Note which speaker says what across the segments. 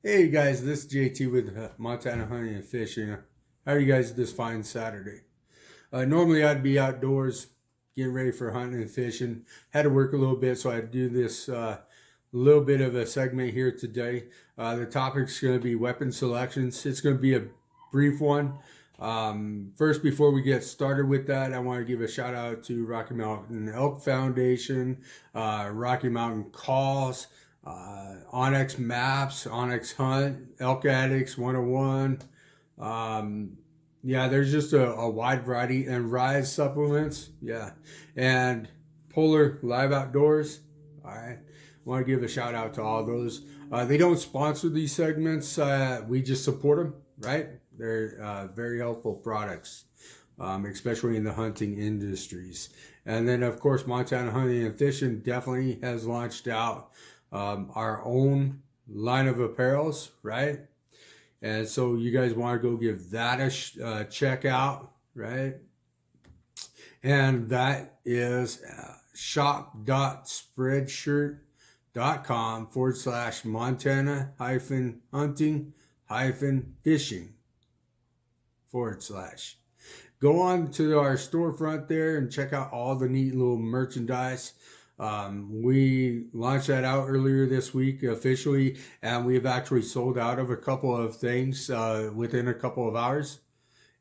Speaker 1: Hey guys, this is JT with Montana Hunting and Fishing. How are you guys this fine Saturday? Normally I'd be outdoors getting ready for hunting and fishing. Had to work a little bit, so I do this little bit of a segment here today. The topic's going to be weapon selections. It's going to be a brief one. First, before we get started with that, I want to give a shout out to Rocky Mountain Elk Foundation, Rocky Mountain Calls, Onyx Maps, Onyx Hunt, Elk Addicts 101. Yeah, there's just a wide variety, and Rise supplements. Yeah, and Polar Live Outdoors. All right, want to give a shout out to all those. They don't sponsor these segments. We just support them, right? They're very helpful products, especially in the hunting industries. And then, of course, Montana Hunting and Fishing definitely has launched out our own line of apparels, right? And so you guys want to go give that a check out, right? And that is shop.spreadshirt.com/Montana-hunting-fishing / Go on to our storefront there and check out all the neat little merchandise. We launched that out earlier this week officially, and we've actually sold out of a couple of things within a couple of hours.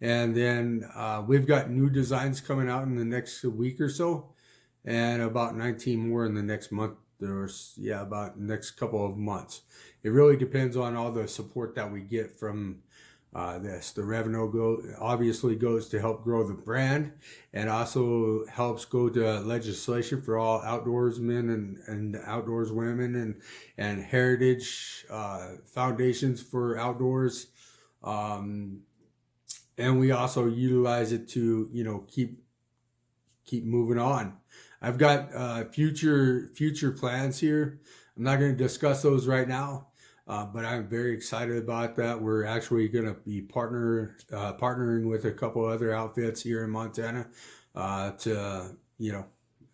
Speaker 1: And then we've got new designs coming out in the next week or so, and about 19 more in the next month, or about the next couple of months. It really depends on all the support that we get from this. The revenue obviously goes to help grow the brand, and also helps go to legislation for all outdoorsmen and outdoors women and heritage foundations for outdoors. And we also utilize it to keep moving on. I've got future plans here. I'm not going to discuss those right now. But I'm very excited about that. We're actually going to be partnering with a couple other outfits here in Montana to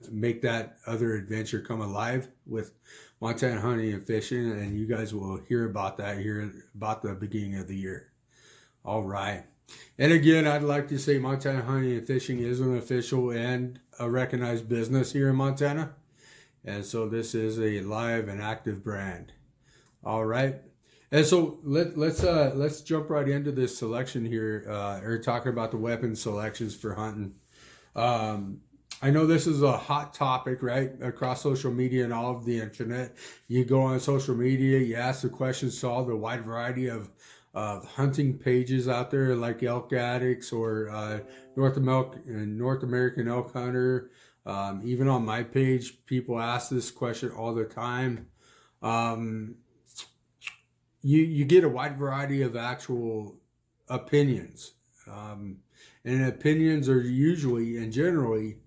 Speaker 1: make that other adventure come alive with Montana Hunting and Fishing, and you guys will hear about that here about the beginning of the year. All right. And again, I'd like to say Montana Hunting and Fishing is an official and a recognized business here in Montana, and so this is a live and active brand. All right, and so let's jump right into this selection here. We're talking about the weapon selections for hunting. I know this is a hot topic, right, across social media and all of the internet. You go on social media, you ask the questions to all the wide variety of hunting pages out there, like Elk Addicts or North American Elk Hunter. Even on my page, people ask this question all the time. You get a wide variety of actual opinions, and opinions are usually and generally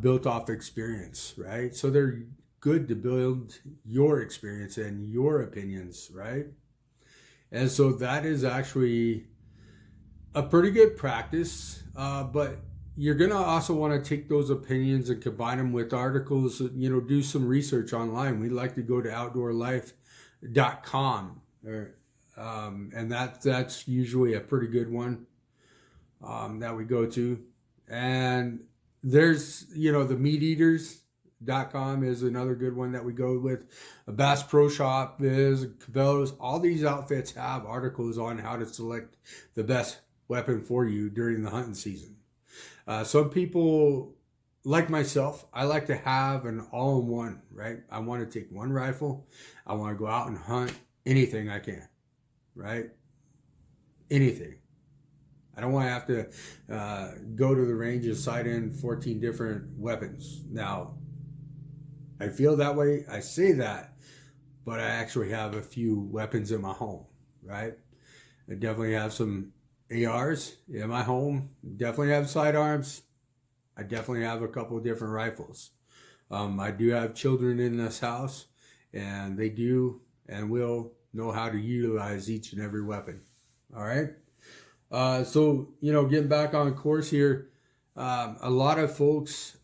Speaker 1: built off experience, right? So they're good to build your experience and your opinions, right? And so that is actually a pretty good practice, but you're going to also want to take those opinions and combine them with articles, do some research online. We like to go to outdoorlife.com, and that's usually a pretty good one that we go to. And there's, the meateaters.com is another good one that we go with. A Bass Pro Shop is, Cabela's. All these outfits have articles on how to select the best weapon for you during the hunting season. Some people, like myself, I like to have an all-in-one, right? I want to take one rifle. I want to go out and hunt anything I can, right? Anything. I don't want to have to go to the range and sight in 14 different weapons. Now, I feel that way. I say that, but I actually have a few weapons in my home, right? I definitely have some ARs in my home. Definitely have sidearms. I definitely have a couple of different rifles. I do have children in this house, and they do and will know how to utilize each and every weapon. All right. So getting back on course here, a lot of folks,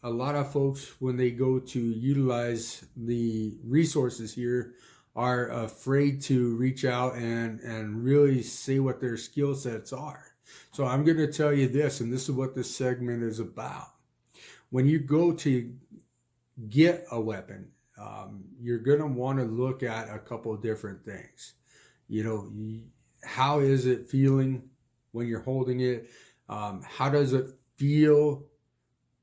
Speaker 1: when they go to utilize the resources here, are afraid to reach out and really say what their skill sets are. So I'm going to tell you this, and this is what this segment is about. When you go to get a weapon, you're going to want to look at a couple of different things. How is it feeling when you're holding it? How does it feel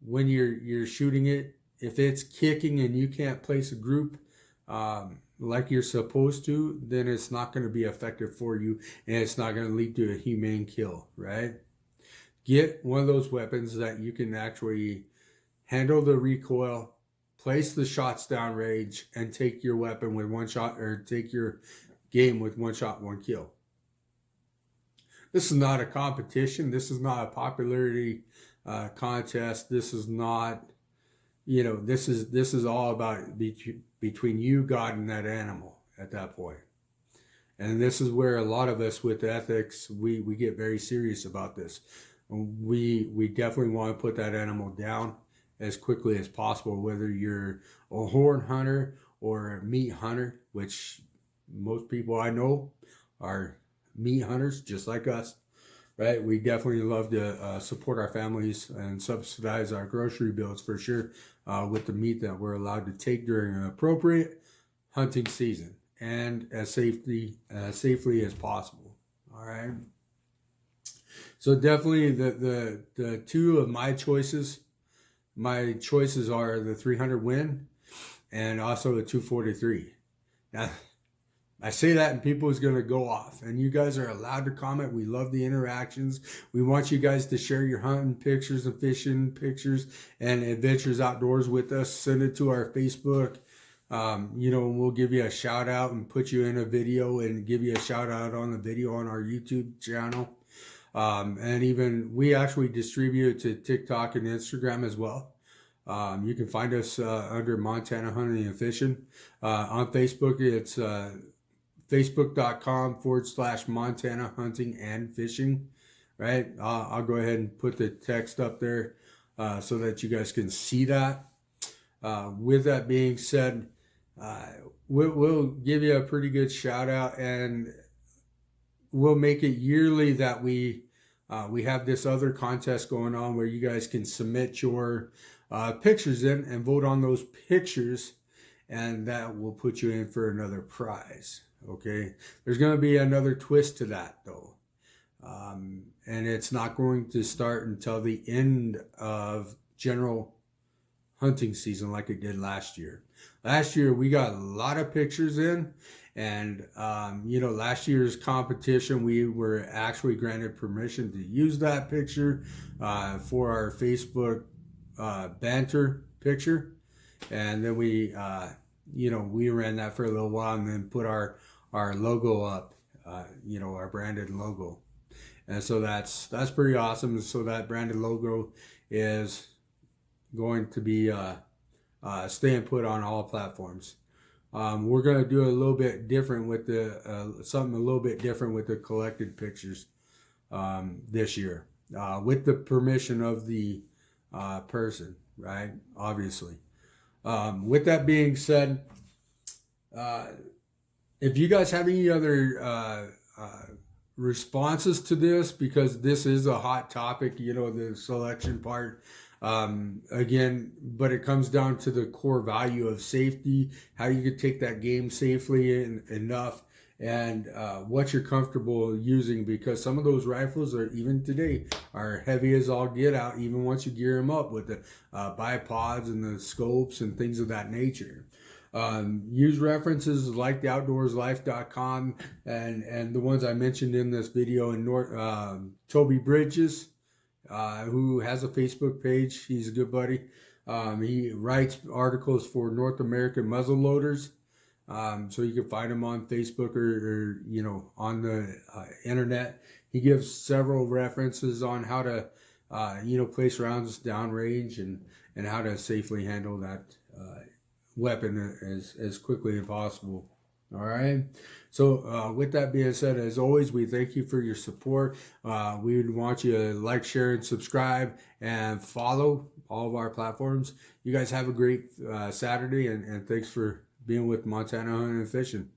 Speaker 1: when you're shooting it? If it's kicking and you can't place a group like you're supposed to, then it's not going to be effective for you, and it's not going to lead to a humane kill, right? Get one of those weapons that you can actually handle the recoil, place the shots down range, and take your weapon with one shot, or take your game with one shot, one kill. This is not a competition. This is not a popularity contest. This is not, this is all about between you, God, and that animal at that point. And this is where a lot of us with ethics, we get very serious about this. We definitely want to put that animal down as quickly as possible, whether you're a horn hunter or a meat hunter, which most people I know are meat hunters just like us, right? We definitely love to support our families and subsidize our grocery bills for sure, with the meat that we're allowed to take during an appropriate hunting season and as safely as possible. All right. So definitely the two of my choices are the 300 Win and also the 243. Now, I say that and people is going to go off, and you guys are allowed to comment. We love the interactions. We want you guys to share your hunting pictures and fishing pictures and adventures outdoors with us. Send it to our Facebook. We'll give you a shout out and put you in a video and give you a shout out on the video on our YouTube channel. And even we actually distribute to TikTok and Instagram as well. You can find us under Montana Hunting and Fishing. On Facebook, it's facebook.com/Montana Hunting and Fishing. Right? I'll go ahead and put the text up there so that you guys can see that. With that being said, we'll give you a pretty good shout out, and we'll make it yearly that we have this other contest going on where you guys can submit your pictures in and vote on those pictures, and that will put you in for another prize. Okay, there's going to be another twist to that though, and it's not going to start until the end of general hunting season like it did last year. Last year we got a lot of pictures in, and last year's competition we were actually granted permission to use that picture for our Facebook banter picture, and then we ran that for a little while and then put our logo up, our branded logo, and so that's pretty awesome. So that branded logo is going to be staying put on all platforms. We're going to do a little bit different with something a little bit different with the collected pictures this year, with the permission of the person, right? Obviously. With that being said, if you guys have any other responses to this, because this is a hot topic, the selection part, again, but it comes down to the core value of safety, how you could take that game safely enough, and what you're comfortable using, because some of those rifles even today are heavy as all get out, even once you gear them up with the bipods and the scopes and things of that nature. Use references like theoutdoorslife.com and the ones I mentioned in this video, and Toby Bridges, who has a Facebook page. He's a good buddy. He writes articles for North American muzzleloaders. So you can find him on Facebook or on the internet. He gives several references on how to place rounds downrange and how to safely handle that weapon as quickly as possible. All right. So with that being said, as always, we thank you for your support. We would want you to like, share, and subscribe, and follow all of our platforms. You guys have a great Saturday, and thanks for being with Montana Hunting and Fishing.